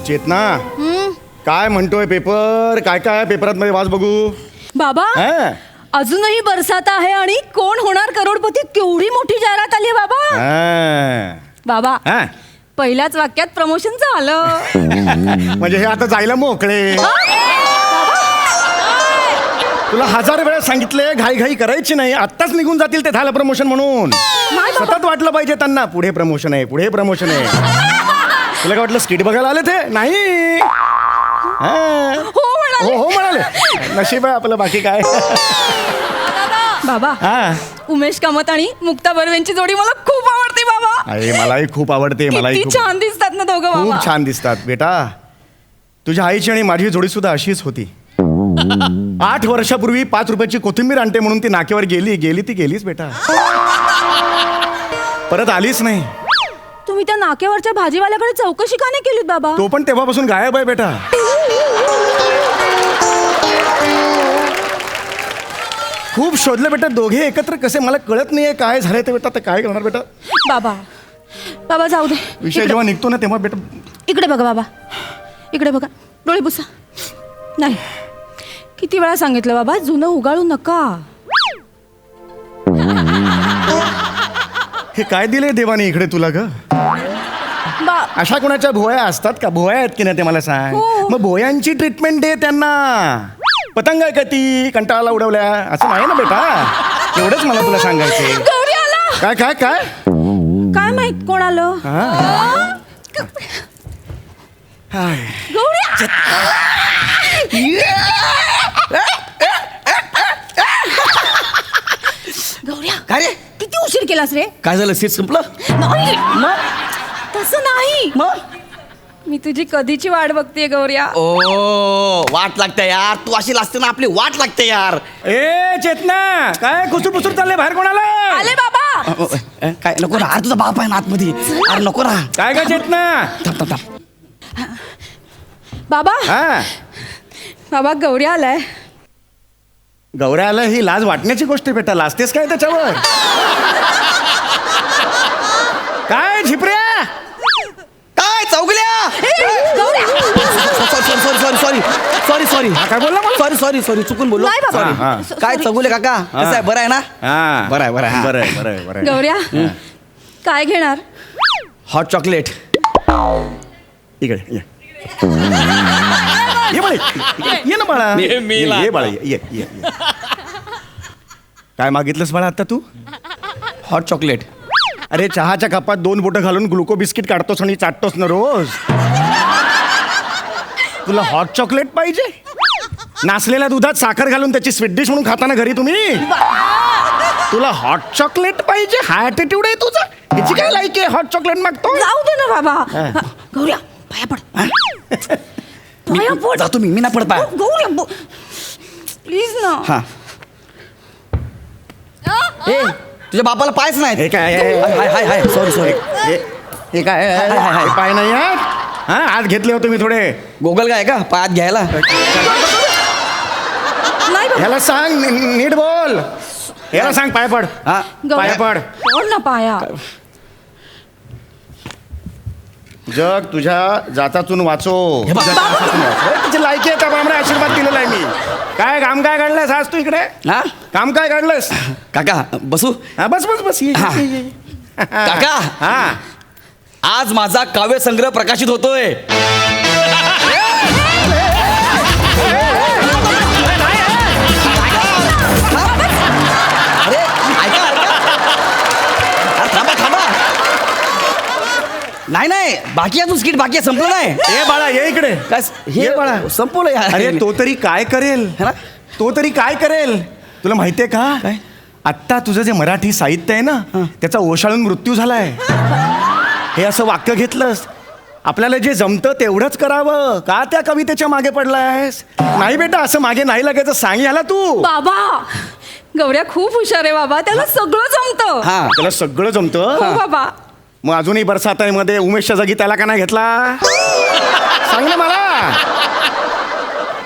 चेतना काय म्हणतोय पेपर? काय काय पेपरात मध्ये वाच बघू. बाबा हा? अजूनही बरसात आहे आणि कोण होणार करोडपती केवढी मोठी जाहिरात आली आहे बाबा. हा. बाबा हा? पहिल्याच वाक्यात प्रमोशन झालं. म्हणजे हे आता जायला मोकळे. तुला 1000 वेळा सांगितले घाई घाई करायची नाही, आत्ताच निघून जातील ते झालं प्रमोशन म्हणून. सतत वाटलं पाहिजे त्यांना पुढे प्रमोशन आहे, पुढे प्रमोशन आहे. तुला काय वाटलं स्किट बघायला आले ते? नाही. हो म्हणाले. नशीब आहे आपलं, बाकी काय. बाबा हा उमेश कामत आणि मुक्ता बर्वेंची जोडी मला खूप आवडते बाबा. अरे मलाही खूप आवडते. मलाही किती छान दिसतात ना दोघं बाबा. खूप छान दिसतात बेटा. तुझ्या आईची आणि माझी जोडी सुद्धा अशीच होती. 8 वर्षापूर्वी 5 रुपयाची कोथिंबीर आणते म्हणून ती नाक्यावर गेली ती गेलीच बेटा, परत आलीच नाही. तुम्ही त्या नाक्यावरच्या भाजीवाल्याकडे चौकशी का नाही केलीत बाबा? तो पण तेव्हापासून गायब आहे बेटा. खूप शोधलं बेटा, दोघे एकत्र कसे मला कळत नाहीये काय झालंय ते बेटा. आता काय करणार बेटा. बाबा बाबा जाऊ दे. विषय जेव्हा निघतो ना तेव्हा बेटा. इकडे बघा बाबा, इकडे बघा, डोळे पुसा. नाही, किती वेळा सांगितलं बाबा, जुनं उगाळू नका. हे काय दिले देवाने इकडे तुला ग? अशा कोणाच्या भोया असतात का? भोया आहेत की नाही ते मला सांग. हो. मग भोयांची ट्रीटमेंट दे त्यांना. पतंग आहे का ती कंटाळाला उडवल्या असं नाही ना बेटा. एवढंच मला तुला सांगायचंय. गौरी आला. काय काय काय काय माहित कोण आलं. हाय. गौरी गौऱ्या काय रे? किती उशीर केलास रे? काय झालं? सीट संपलं? नाही तसं नाही, मग मी तुझी कधीची वाट बघतेय गौऱ्या. ओ वाट लागते यार. तू अशी लागते ना, आपली वाट लागते यार. ए चेतना, काय कुसूर पुसूर चालले बाहेर कोणाला? आले बाबा. काय नको ना, तुझा बाप आहे ना आतमध्ये. अरे नको ना. काय काय चेतना? थांब थांब थांब. बाबा हा बाबा गौऱ्या आलाय. गौऱ्याला ही लाज वाटण्याची गोष्ट आहे बेटा. लाजतेस काय त्याच्यावर? काय झिपऱ्या? काय चौगल्या? सॉरी काय बोलला मला? सॉरी चुकून बोललो. नाही बाबा. हा. काय चौगुले काका कसं आहे? बरं आहे ना? हा बरं आहे, बरं आहे. बरं आहे, बरं आहे, बरं आहे. गौऱ्या काय घेणार? Hot chocolate. इकडे ये. ये बाळा, ये ना बाळा. ये बाळा, ये. काय मागितलंस बाळा आता तू? Hot chocolate. अरे चहाच्या कपात 2 बोटं घालून ग्लुको बिस्किट काढतोस आणि चाटतोस ना रोज. तुला हॉट चॉकलेट पाहिजे? नासलेल्या दुधात साखर घालून त्याची स्वीट डिश म्हणून खाता ना घरी तुम्ही. तुला हॉट चॉकलेट पाहिजे? हा ॲटिट्यूड आहे तुझा. याची काय लायकी आहे? हॉट चॉकलेट मागतो? जाऊ दे ना बाबा. गौऱ्या पाया पड. पाया पड. जातो मी ना पडता. गौऱ्या प्लीज ना. हा. ए तुझ्या बापाला पायच नाही. हे काय? Hi sorry. हे काय? हे पाय नाही यार. हा आज घेतले होते मी थोडे. गोगल काय का पायात घ्यायला? नाही बाबा. ह्याला सांग नीट बोल. ह्याला सांग पाय पड. हा. पाय पड. पड ना पाया. जग तुझ्या जातातून वाचो. हे बघ. तुझी लायकी आहे त्यामुळे आशीर्वाद दिलेला आहे मी. काय काम काय काढलंस आज तू इकडे? हा काम काय काढलंस? काका बसू. हा बस ये. हा. काका. हा आज माझा काव्य संग्रह प्रकाशित होतोय. अरे ऐका. थांबा. नाही बाकी अजून स्किट बाकी आहे, संपलं नाही. ए बाळा ये इकडे. काय ये बाळा. संपलं यार. अरे तो तरी काय करेल? है ना? तो तरी काय करेल तुला माहितीये का? काय? आत्ता तुझं जे मराठी साहित्य आहे ना त्याचा ओशाळून मृत्यू झालाय. हे असं वाक्य घेतलंस. आपल्याला जे जमतं तेवढंच करावं. का त्या कवितेच्या मागे पडलायस? नाही बेटा असं मागे नाही लागायचं. सांग याला तू. बाबा गौऱ्या खूप हुशार आहे बाबा, त्याला सगळं जमतं. हा त्याला सगळं जमतं. हो बाबा. मग अजूनही बरसाताईमध्ये उमेशच्या जागी त्याला का नाही घेतला? सांग ना मला.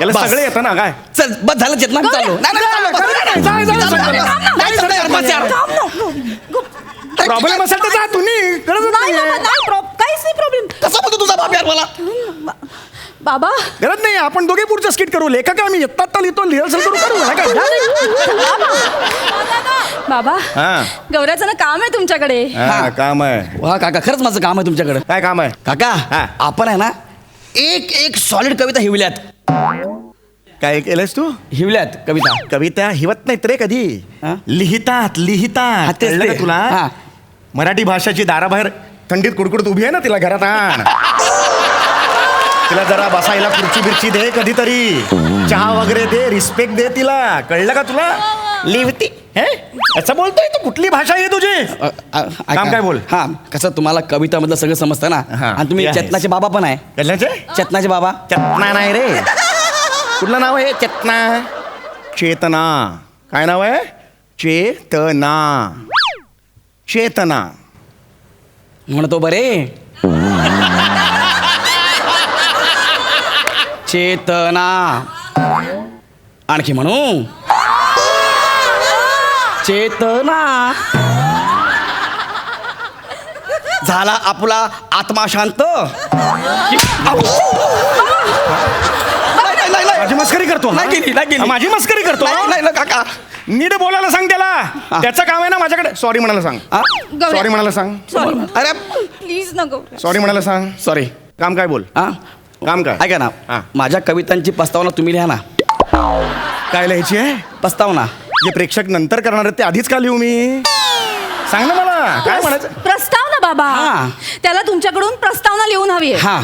याला बस. सगळे येतं ना काय? चल बस झालं. चेतना चाललो. प्रॉब्लेम असेल तर जा तुम्ही. नाही बाबा, नाही काहीच नाही प्रॉब्लेम. कसा बोलतो तुझा बाप? माफ यार मला. बाबा गरज नाही, आपण दोघे पुढचं स्किट करू. लेखक आम्ही येतात लिहितो, रिहर्सल करू ना काय. बाबा हा. गौऱ्याचं ना काम आहे तुमच्याकडे. हा, काम आहे. वा काका, खरंच माझं काम आहे तुमच्याकडे. काय काम आहे? काका हा. आपण आहे ना एक सॉलिड कविता हिवल्यात. काय केलंयस तू? हिवल्यात कविता. कविता हिवत नाहीत रे कधी. हा? लिहितात हा, तेच कळलं ते. का तुला? हा. मराठी भाषाची दाराबाहेर थंडीत कुडकुडत उभी आहे ना, तिला घरात आण. तिला जरा बसायला खुर्ची बिर्ची दे, कधीतरी चहा वगैरे दे, रिस्पेक्ट दे तिला. कळलं का तुला? लिहिती हे असं बोलतोय तू? कुठली भाषा आहे तुझी? काम काय बोल? हा, कसं तुम्हाला कवितामधलं सगळं समजतं ना. हा, आणि तुम्ही ते आहेस. चेतनाचे बाबा पण आहे. कळल्याचे? चेतनाचे बाबा. चेतना नाही रे. कुठलं नाव आहे? चेतना. चेतना. काय नाव आहे? चेतना. चेतना. म्हणतो बरे. चेतना. आणखी म्हणू. चेतना. झाला आपला आत्मा शांत. माझी मस्करी करतो? नाही केली, नाही केली. माझी मस्करी करतो? नाही ना काका. नीट बोलायला सांग त्याला. त्याचं काम आहे ना माझ्याकडे. सॉरी म्हणायला सांग. हा? गौऱ्या. सॉरी म्हणायला सांग. सॉरी अरे प्लीज ना गौऱ्या. सॉरी म्हणायला सांग. सॉरी. काम काय बोल? हा, काम काय? ऐका ना. हा. माझ्या कवितांची प्रस्तावना तुम्ही लिहा ना. काय लिहायची आहे? प्रस्तावना. जे प्रेक्षक नंतर करणार आहेत ते आधीच का लिहू मी? सांग ना मला काय म्हणायचं. प्रस्तावना बाबा. हा. त्याला तुमच्याकडून प्रस्तावना लिहून हवी आहे. हा.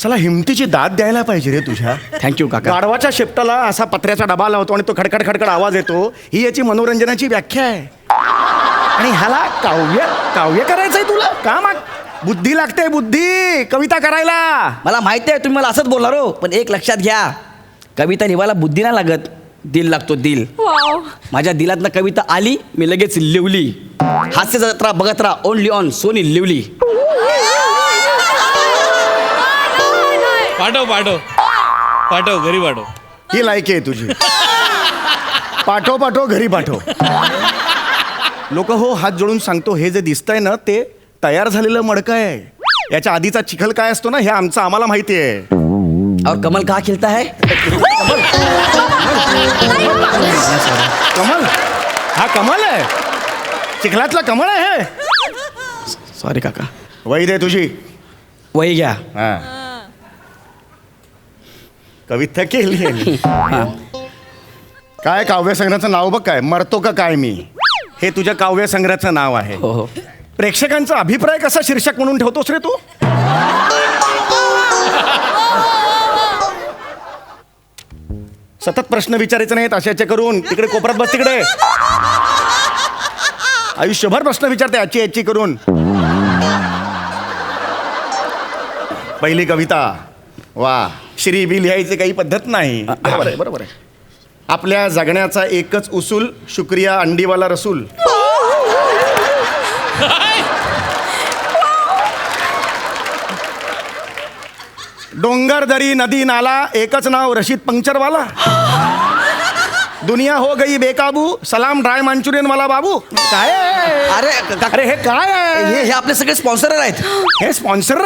चला हिमतीची दाद द्यायला पाहिजे रे तुझ्या. थँक्यू काका. गाढवाच्या शेपटाला असा पत्र्याचा डबा लावतो आणि तो खडखड खडखड आवाज येतो. ही याची मनोरंजनाची व्याख्या आहे. आणि ह्याला काव्य करायचंय तुला? का माग बुद्धी लागते, बुद्धी कविता करायला. मला माहिती आहे तुम्ही मला असंच बोलणार हो, पण एक लक्षात घ्या. कविता लिहायला बुद्धी नाही लागत, दिल लागतो, दिल. वाव. माझ्या दिलातनं कविता आली, मी लगेच लिवली. हास्य जत्रा बघत राहा, ओनली ऑन सोनी लिवली. पाठव घरी पाठव. ही लायकी आहे तुझी. पाठव घरी पाठव. लोक हो हात जोडून सांगतो, हे जे दिसतंय ना ते तयार झालेलं मडकं आहे. याच्या आधीचा चिखल काय असतो ना हे आम्हाला माहिती आहे. और कमल कहाँ खिलता है? कमल? हा कमल आहे. चिखलातला कमल आहे हे. सॉरी काका. वही दे तुझी. वही घ्या. हा. कविता केली आहे. हा. काय काव्यसंग्रहाचं नाव बघ काय, मरतो का काय मी, हे तुझ्या काव्यसंग्रहाचं नाव आहे. हो हो. प्रेक्षकांचा अभिप्राय कसा शीर्षक म्हणून ठेवतोस रे तू? सतत प्रश्न विचारायचे नाहीत अशाचे करून. तिकडे कोपऱ्यात बस तिकडे. आयुष्यभर प्रश्न विचारते याची करून. पहिली कविता. वा. श्री बी लिहायची काही पद्धत नाही. बरोबर आहे. आपल्या जगण्याचा एकच उसूल, शुक्रिया अंडीवाला रसूल. डोंगर दरी नदी नाला, एकच नाव रशीद पंक्चरवाला. दुनिया हो गई बेकाबू, सलाम ड्राय मंचुरियन वाला बाबू. काय आहे? अरे हे काय आहे? हे आपले सगळे स्पॉन्सर आहेत. हे स्पॉन्सर.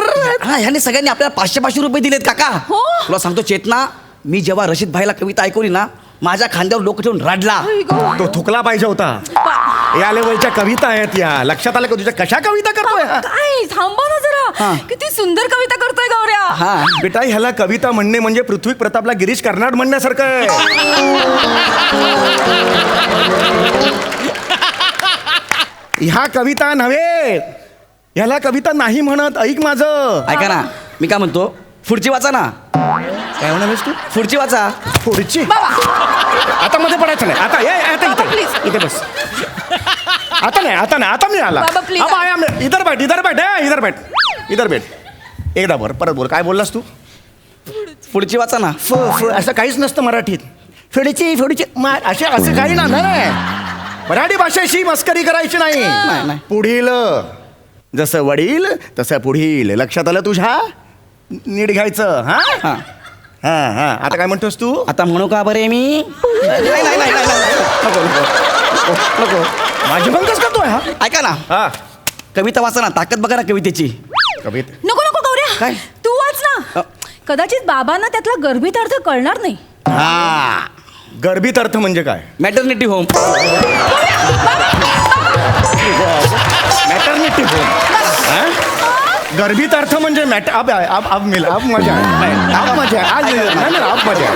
हा, ह्यांनी सगळ्यांनी आपल्याला 500 रुपये दिलेत काका. हो. तुला सांगतो चेतना, मी जेव्हा रशीद भाईला कविता ऐकवली ना, माझ्या खांद्यावर लोक ठेवून रडला. तो थुकला पाहिजे होता. या लेवलच्या कविता आहेत या. लक्षात आलं का तुझ्या कशा कविता करतोय? काय थांबा ना जरा. हा. किती सुंदर कविता करतोय गौऱ्या. हा. बेटा ह्याला कविता म्हणणे म्हणजे पृथ्वी प्रतापला गिरीश कर्नाड म्हणण्यासारखं आहे. ह्या कविता नव्हे. ह्याला कविता नाही म्हणत. ऐक माझं. ऐका ना, मी काय म्हणतो, पुढची वाचा ना. काय म्हणालीस तू? पुढची वाचा. पुढची. आता मध्ये पडायचं नाही. आता आता बाबा, इथे please. इथे बस. आता नाही आता मी आला. बाबा, please. अब आया मैं. इधर बैठ इधर बैठ. एकदा परत बोल. काय बोललास तू? पुढची वाचा ना. असं काहीच नसतं मराठीत. फेडीची असं काही नाही. मराठी भाषेशी मस्करी करायची नाही. नाही. पुढील जसं वडील तसं पुढील. लक्षात आलं तुझ्या? नीट घ्यायचं. हा हा. हा हा. आता काय म्हणतोस तू? आता म्हणू का बरे मी? नाही. नको. माझी पण कसं करतोय हा? ऐका ना, हा. कविता वाचा ना. ताकद बघा ना कवितेची. कविता. नको नको गौऱ्या. काय? तू वाच ना. कदाचित बाबांना त्यातला गर्भित अर्थ कळणार नाही. हा गर्भित अर्थ म्हणजे काय? Maternity home. Maternity home. गर्भित अर्थ म्हणजे अब मजा आहे. अब मजा आहे. आज नाही ना, अब मजा आहे.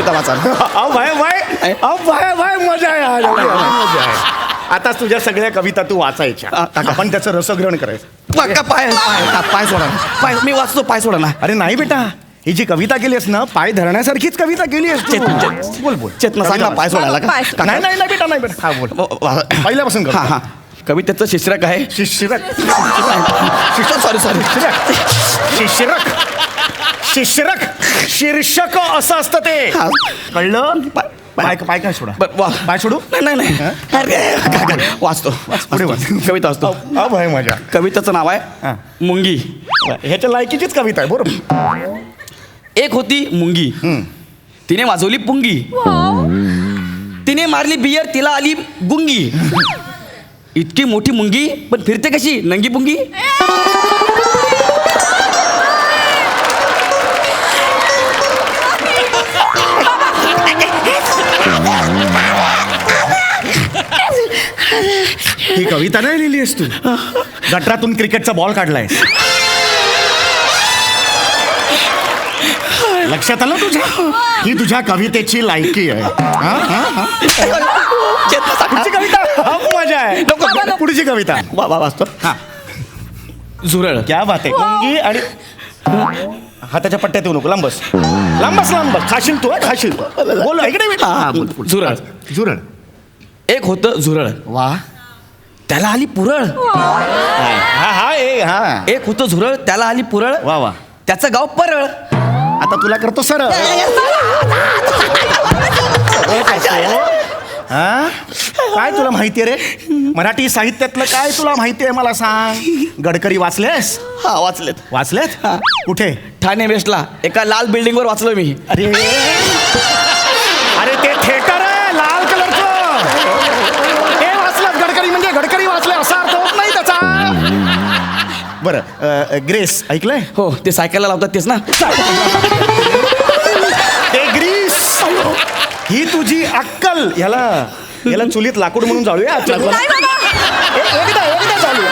अब भाय मजा आहे आज. अब मजा आहे. आता तुझ्या सगळ्या कविता तू वाचायच्या. आपण त्याचं रसग्रहण करायचं. पाय सोडा ना. पाय मी वाचतो, पाय सोडा ना. अरे नाही बेटा, ही जी कविता केली आहेस ना, पाय धरण्यासारखीच कविता केली आहेस. बोल बोल. चेतना सांग ना, पाय सोडायला का? पाय सोड. नाही नाही नाही बेटा, नाही बेटा. हा बोल. पहिल्यापासून कर. हा. कवितेचं शीर्षक आहे शिशिरक. सॉरी शिशिरक. शिशिरक शीर्षक असं असतं ते. हा. कळलं? पाय काय सोडा. पाय सोडू. नाही. अरे वाचतो. पुढे वाच. कविता वाचतो. अब आहे मजा. कवितेचं नाव हा. आहे मुंगी. ह्याच्या लायकीचीच कविता आहे बरोबर. एक होती मुंगी, तिने वाजवली पुंगी, तिने मारली बियर, तिला आली गुंगी. इतकी मोठी मुंगी पण फिरते कशी नंगी पुंगी. ही कविता नाही लिहिली आहेस तू. गटरातून क्रिकेटचा बॉल काढलाय. लक्षात आलं तुझ्या? ही तुझ्या कवितेची लायकी आहे. पुढची कविता. अब मजा आहे. पुढची कविता वाचतो. हा. झुरळ. क्या बात आहे. मुंगी आणि हाताच्या पट्ट्यात येऊ नको. लांबस. खाशील तू. खाशील. बोल इकडे बेटा. हा, बोल, बोल. झुरळ. झुरळ. एक होतं झुरळ, वा. त्याला आली पुरळ. हा. एक होतं झुरळ, त्याला आली पुरळ. वा वा. त्याचं गाव परळ. आता तुला करतो सरळ. हा? काय तुला माहितीये रे? मराठी साहित्यातलं काय तुला माहितीये मला सांग. गडकरी वाचलेस? हा वाचलेत. वाचलेत? हा. कुठे? ठाणे वेस्टला एका लाल बिल्डिंग वर वाचलो मी. अरे ते थिएटर आहे लाल कलरचं. हे वाचलं गडकरी म्हणजे गडकरी वाचले असा अर्थ होत नाही त्याचा. बरं ग्रेस ऐकलंय? हो, ते सायकलला लावतात तेच ना. ते ग्रीस. ही तुझी अक्कल. याला चुलीत लाकूड म्हणून जाळूया. नाही बाबा. एकदा जाळूया.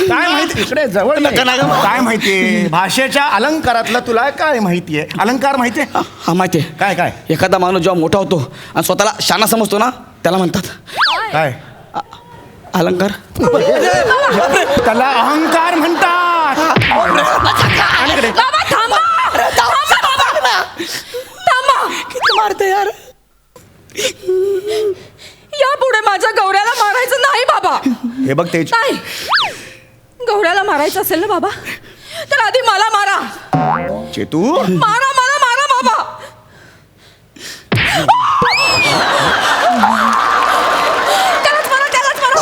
काय माहिती इकडे जवळ नाही. काय माहितीये भाषेच्या अलंकारातलं तुला काय माहितीये? अलंकार माहितीये? हा माहितीये. काय एखादा माणूस जेव्हा मोठा होतो आणि स्वतःला शाना समजतो ना, त्याला म्हणतात काय? अलंकार. त्याला अहंकार म्हणतात. आणि इकडे. बाबा थांबा. थांबा. किती मारते यार. या पुढे माझ्या गौऱ्याला मारायचं नाही बाबा. हे बघ ते नाही. गौऱ्याला मारायचं असेल ना बाबा, तर आधी मला मारा. चेतू. मारा बाबा. त्यालाच मारा.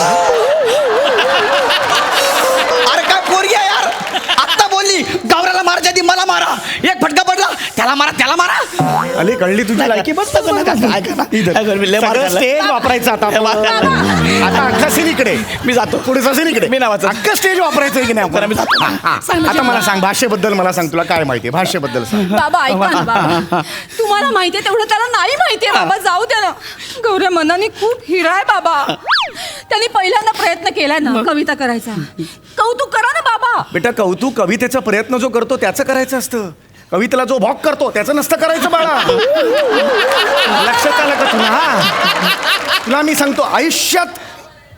अरे काय पोरगी आहे यार. आत्ता बोलली गौऱ्याला मारायच्या आधी मला मारा. एक फटका पडला, त्याला मारा. अली कळली तुझी लायकी. बस स्टेज वापरायचं आता. आता अख्खा सीन इकडे. मी जातो. पुढे सीन इकडे. मी नावाचं. अख्खा स्टेज वापरायचं की नाही? मी जातो. आता मला सांग भाषेबद्दल. मला सांग तुला काय माहितीये भाषेबद्दल सांग. बाबा ऐका ना बाबा. तुम्हाला माहितीये तेवढं त्याला नाही माहितीये बाबा. जाऊ द्या ना. गौऱ्या मनाने खूप हिरा आहे बाबा. त्यांनी पहिल्यांदा प्रयत्न केलाय ना कविता करायचा. कौतुक करा ना बाबा. बेटा कौतुक कवितेचा प्रयत्न जो करतो त्याचं करायचं असतं. कवितेला जो भॉक करतो त्याचं नसतं करायचं बाळा. लक्षात आलं का तुला? हा तुला मी सांगतो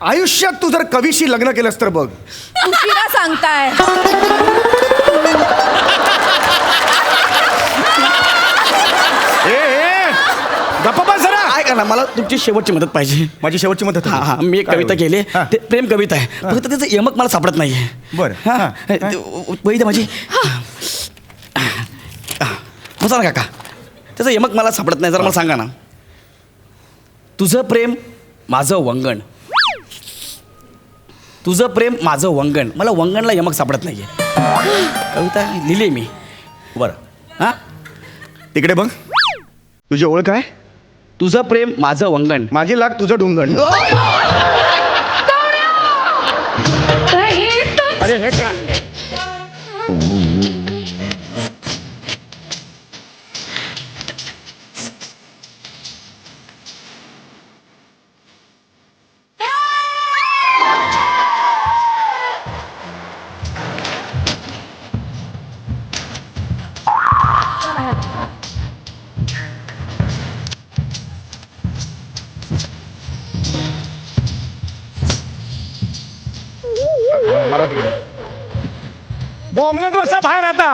आयुष्यात तू जर कवीशी लग्न केलंस तर बघ. उशिरा सांगताय. गप्पा बस जरा. ऐका ना, मला तुमची शेवटची मदत पाहिजे. माझी शेवटची मदत. हा मी एक कविता केली. हा. ते प्रेम कविता आहे. फक्त त्याचं यमक मला सापडत नाहीये. बरं. हा. हा. वही द्या माझी. बसा ना काका. त्याचं यमक मला सापडत नाही. जरा मला सांगा ना. तुझं प्रेम माझं वंगण. तुझं प्रेम माझं वंगण. मला वंगणला यमक सापडत नाहीये. कविता लिहिली मी. बरं हा तिकडे बघ. तुझी ओळख आहे? तुझं प्रेम माझं वंगण. माझी लाग तुझं डुंगण. अरे हे बॉम्बे बसा बाहेर आता